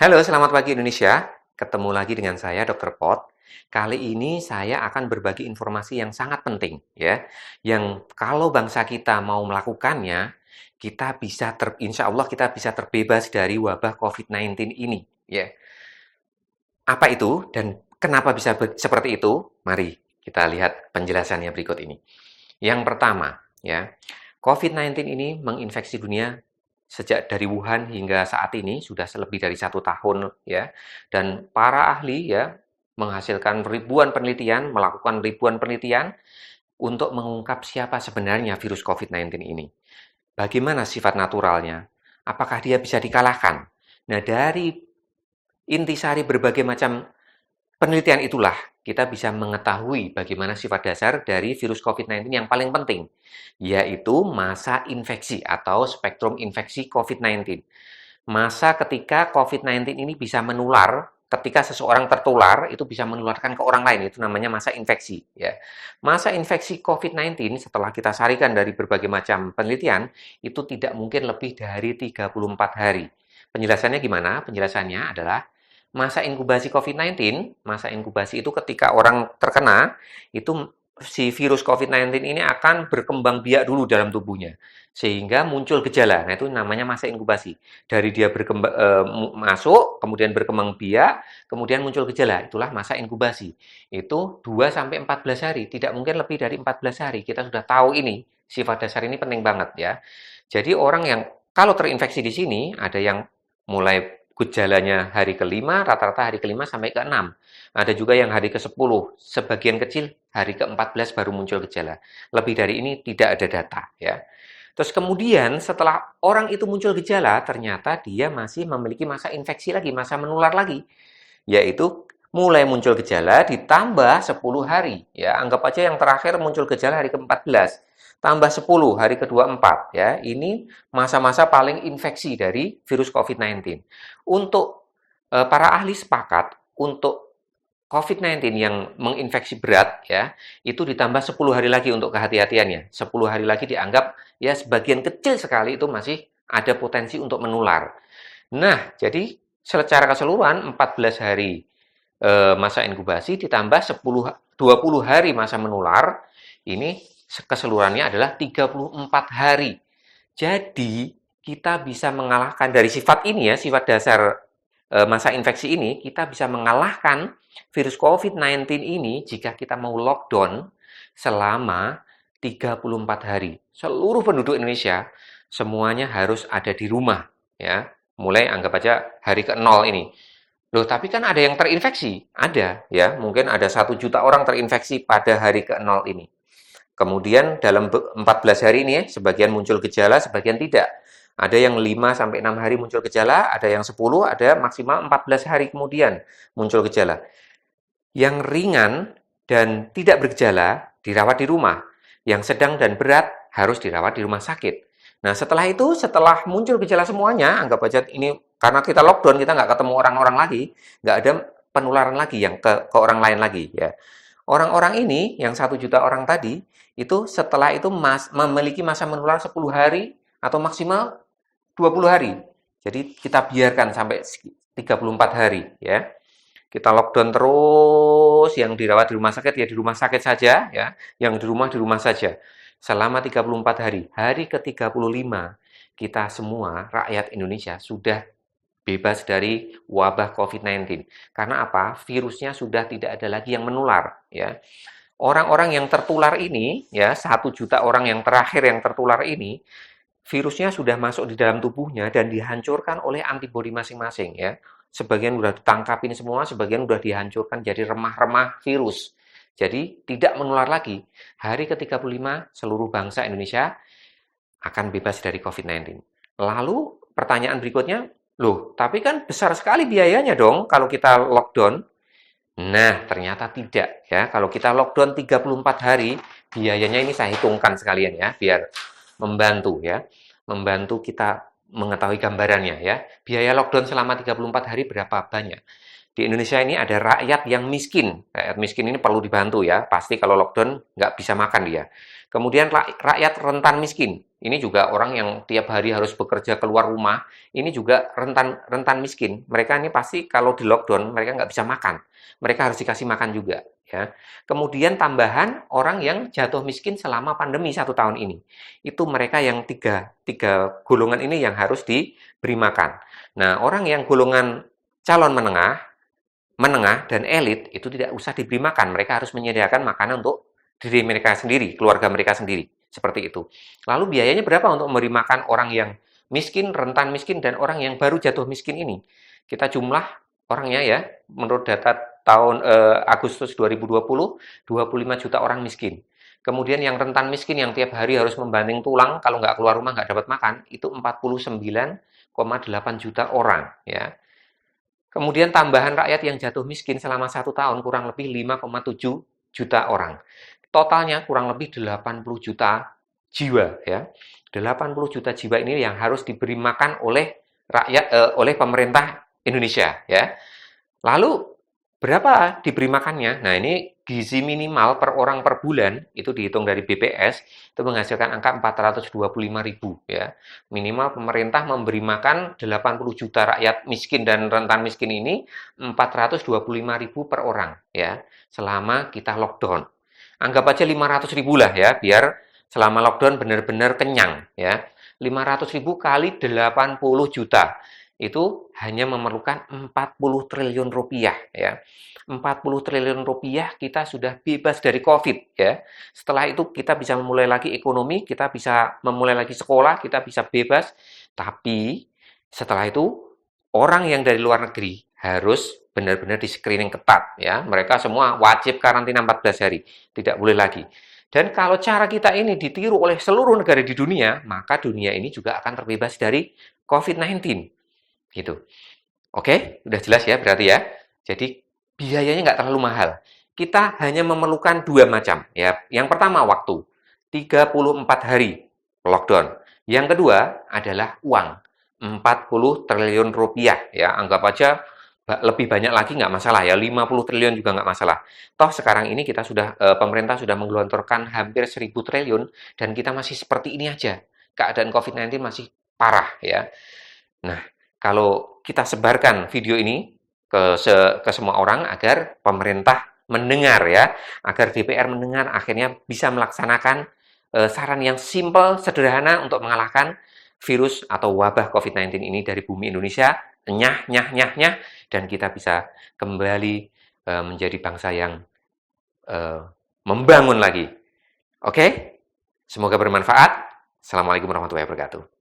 Halo, selamat pagi Indonesia. Ketemu lagi dengan saya, Dr. Pot. Kali ini saya akan berbagi informasi yang sangat penting, ya. Yang kalau bangsa kita mau melakukannya, insya Allah kita bisa terbebas dari wabah COVID-19 ini, ya. Apa itu dan kenapa bisa seperti itu? Mari kita lihat penjelasannya berikut ini. Yang pertama, ya, COVID-19 ini menginfeksi dunia sejak dari Wuhan hingga saat ini sudah lebih dari 1 tahun, ya, dan para ahli, ya, menghasilkan melakukan ribuan penelitian untuk mengungkap siapa sebenarnya virus COVID-19 ini. Bagaimana sifat naturalnya? Apakah dia bisa dikalahkan? Nah, dari intisari berbagai macam penelitian itulah kita bisa mengetahui bagaimana sifat dasar dari virus COVID-19 yang paling penting, yaitu masa infeksi atau spektrum infeksi COVID-19. Masa ketika COVID-19 ini bisa menular, ketika seseorang tertular, itu bisa menularkan ke orang lain, itu namanya masa infeksi. Ya. Masa infeksi COVID-19 setelah kita sarikan dari berbagai macam penelitian, itu tidak mungkin lebih dari 34 hari. Penjelasannya gimana? Penjelasannya adalah masa inkubasi COVID-19, masa inkubasi itu ketika orang terkena, itu si virus COVID-19 ini akan berkembang biak dulu dalam tubuhnya. Sehingga muncul gejala. Nah, itu namanya masa inkubasi. Dari dia masuk, kemudian berkembang biak, kemudian muncul gejala. Itulah masa inkubasi. Itu 2 sampai 14 hari. Tidak mungkin lebih dari 14 hari. Kita sudah tahu ini. Sifat dasar ini penting banget ya. Jadi orang yang kalau terinfeksi di sini, ada yang mulai gejalanya hari kelima, rata-rata hari kelima sampai ke-6. Ada juga yang hari ke-10, sebagian kecil hari ke-14 baru muncul gejala. Lebih dari ini tidak ada data ya. Terus kemudian setelah orang itu muncul gejala, ternyata dia masih memiliki masa infeksi lagi, masa menular lagi. Yaitu mulai muncul gejala ditambah 10 hari. Ya, anggap aja yang terakhir muncul gejala hari ke-14 tambah 10 hari ke-24 ya. Ini masa-masa paling infeksi dari virus COVID-19. Untuk para ahli sepakat untuk COVID-19 yang menginfeksi berat ya, itu ditambah 10 hari lagi untuk kehati-hatiannya. 10 hari lagi dianggap ya sebagian kecil sekali itu masih ada potensi untuk menular. Nah, jadi secara keseluruhan 14 hari masa inkubasi ditambah 20 hari masa menular, ini keseluruhannya adalah 34 hari. Jadi, kita bisa mengalahkan dari sifat ini ya, sifat dasar masa infeksi ini, kita bisa mengalahkan virus COVID-19 ini jika kita mau lockdown selama 34 hari. Seluruh penduduk Indonesia semuanya harus ada di rumah ya. Mulai anggap aja hari ke-0 ini. Loh, tapi kan ada yang terinfeksi. Ada, ya. Mungkin ada 1 juta orang terinfeksi pada hari ke-0 ini. Kemudian dalam 14 hari ini, sebagian muncul gejala, sebagian tidak. Ada yang 5 sampai 6 hari muncul gejala, ada yang 10, ada maksimal 14 hari kemudian muncul gejala. Yang ringan dan tidak bergejala dirawat di rumah. Yang sedang dan berat harus dirawat di rumah sakit. Nah, setelah itu, setelah muncul gejala semuanya, anggap aja ini karena kita lockdown, kita nggak ketemu orang-orang lagi, nggak ada penularan lagi yang ke orang lain lagi ya. Orang-orang ini, yang 1 juta orang tadi, itu setelah itu memiliki masa menular 10 hari atau maksimal 20 hari. Jadi kita biarkan sampai 34 hari ya. Kita lockdown terus, yang dirawat di rumah sakit ya di rumah sakit saja ya, yang di rumah saja. Selama 34 hari. Hari ke-35 kita semua rakyat Indonesia sudah bebas dari wabah COVID-19. Karena apa? Virusnya sudah tidak ada lagi yang menular ya. Orang-orang yang tertular ini ya, 1 juta orang yang terakhir yang tertular ini, virusnya sudah masuk di dalam tubuhnya dan dihancurkan oleh antibodi masing-masing ya. Sebagian sudah ditangkapin semua, sebagian sudah dihancurkan jadi remah-remah virus. Jadi tidak menular lagi. Hari ke-35 seluruh bangsa Indonesia akan bebas dari COVID-19. Lalu pertanyaan berikutnya, loh, tapi kan besar sekali biayanya dong kalau kita lockdown. Nah, ternyata tidak ya. Kalau kita lockdown 34 hari, biayanya ini saya hitungkan sekalian ya, biar membantu ya. Membantu kita mengetahui gambarannya ya. Biaya lockdown selama 34 hari berapa banyak? Di Indonesia ini ada rakyat yang miskin. Rakyat miskin ini perlu dibantu ya. Pasti kalau lockdown nggak bisa makan dia. Kemudian rakyat rentan miskin. Ini juga orang yang tiap hari harus bekerja keluar rumah, ini juga rentan rentan miskin. Mereka ini pasti kalau di lockdown, mereka nggak bisa makan. Mereka harus dikasih makan juga, ya. Kemudian tambahan orang yang jatuh miskin selama pandemi 1 tahun ini. Itu mereka yang tiga golongan ini yang harus diberi makan. Nah, orang yang golongan calon menengah dan elit itu tidak usah diberi makan. Mereka harus menyediakan makanan untuk diri mereka sendiri, keluarga mereka sendiri. Seperti itu. Lalu biayanya berapa untuk memberi makan orang yang miskin, rentan miskin, dan orang yang baru jatuh miskin ini? Kita jumlah orangnya ya, menurut data tahun Agustus 2020, 25 juta orang miskin. Kemudian yang rentan miskin yang tiap hari harus membanting tulang, kalau nggak keluar rumah nggak dapat makan, itu 49,8 juta orang. Ya. Kemudian tambahan rakyat yang jatuh miskin selama 1 tahun kurang lebih 5,7 juta orang. Totalnya kurang lebih 80 juta jiwa ya. 80 juta jiwa ini yang harus diberi makan oleh rakyat oleh pemerintah Indonesia ya. Lalu berapa diberi makannya? Nah, ini gizi minimal per orang per bulan itu dihitung dari BPS itu menghasilkan angka 425.000 ya. Minimal pemerintah memberi makan 80 juta rakyat miskin dan rentan miskin ini 425.000 per orang ya selama kita lockdown. Anggap aja 500.000 lah ya biar selama lockdown benar-benar kenyang ya. 500.000 kali 80 juta itu hanya memerlukan 40 triliun rupiah ya. 40 triliun rupiah kita sudah bebas dari COVID ya. Setelah itu kita bisa memulai lagi ekonomi, kita bisa memulai lagi sekolah, kita bisa bebas. Tapi setelah itu orang yang dari luar negeri harus benar-benar di-screening ketat ya. Mereka semua wajib karantina 14 hari, tidak boleh lagi. Dan kalau cara kita ini ditiru oleh seluruh negara di dunia, maka dunia ini juga akan terbebas dari COVID-19. Gitu. Oke, udah jelas ya berarti ya. Jadi biayanya nggak terlalu mahal. Kita hanya memerlukan 2 macam ya. Yang pertama waktu, 34 hari lockdown. Yang kedua adalah uang, 40 triliun rupiah ya. Anggap aja lebih banyak lagi nggak masalah ya, 50 triliun juga nggak masalah. Toh sekarang ini kita sudah pemerintah sudah menggelontorkan hampir 1.000 triliun dan kita masih seperti ini aja. Keadaan COVID-19 masih parah ya. Nah, kalau kita sebarkan video ini ke semua orang agar pemerintah mendengar ya, agar DPR mendengar akhirnya bisa melaksanakan saran yang simple, sederhana untuk mengalahkan virus atau wabah COVID-19 ini dari bumi Indonesia, nyah, nyah, nyah, nyah, dan kita bisa kembali menjadi bangsa yang membangun lagi. Oke? Semoga bermanfaat. Assalamualaikum warahmatullahi wabarakatuh.